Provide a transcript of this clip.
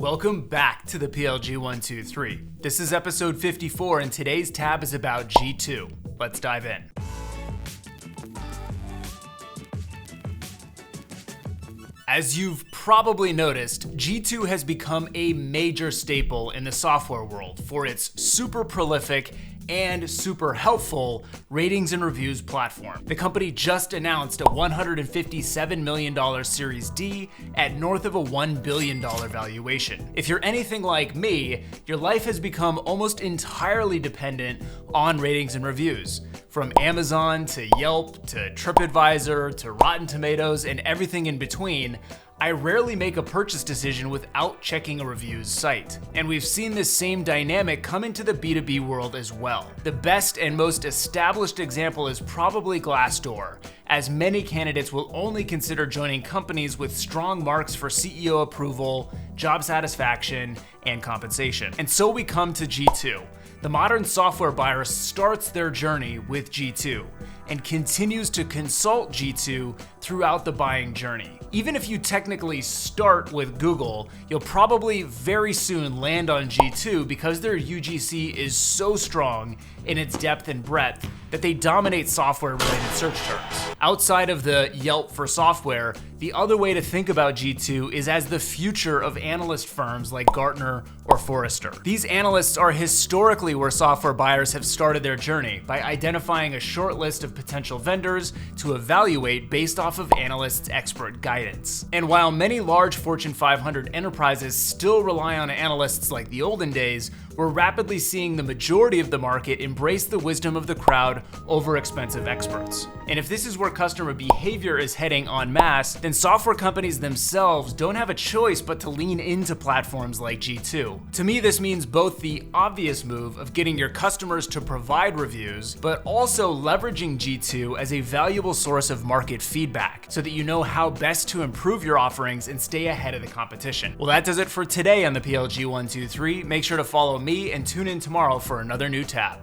Welcome back to the PLG123. This is episode 54 and today's tab is about G2. Let's dive in. As you've probably noticed, G2 has become a major staple in the software world for its super prolific and super helpful ratings and reviews platform. The company just announced a $157 million Series D at north of a $1 billion valuation. If you're anything like me, your life has become almost entirely dependent on ratings and reviews. From Amazon to Yelp to TripAdvisor to Rotten Tomatoes and everything in between, I rarely make a purchase decision without checking a reviews site. And we've seen this same dynamic come into the B2B world as well. The best and most established example is probably Glassdoor, as many candidates will only consider joining companies with strong marks for CEO approval, job satisfaction, and compensation. And so we come to G2. The modern software buyer starts their journey with G2 and continues to consult G2 throughout the buying journey. Even if you technically start with Google, you'll probably very soon land on G2 because their UGC is so strong in its depth and breadth that they dominate software-related search terms. Outside of the Yelp for software, the other way to think about G2 is as the future of analyst firms like Gartner or Forrester. These analysts are historically where software buyers have started their journey by identifying a short list of potential vendors to evaluate based off of analysts' expert guidance. And while many large Fortune 500 enterprises still rely on analysts like the olden days, we're rapidly seeing the majority of the market embrace the wisdom of the crowd over expensive experts. And if this is where customer behavior is heading en masse, then software companies themselves don't have a choice but to lean into platforms like G2. To me, this means both the obvious move of getting your customers to provide reviews, but also leveraging G2 as a valuable source of market feedback so that you know how best to improve your offerings and stay ahead of the competition. Well, that does it for today on the PLG123. Make sure to follow me and tune in tomorrow for another new tab.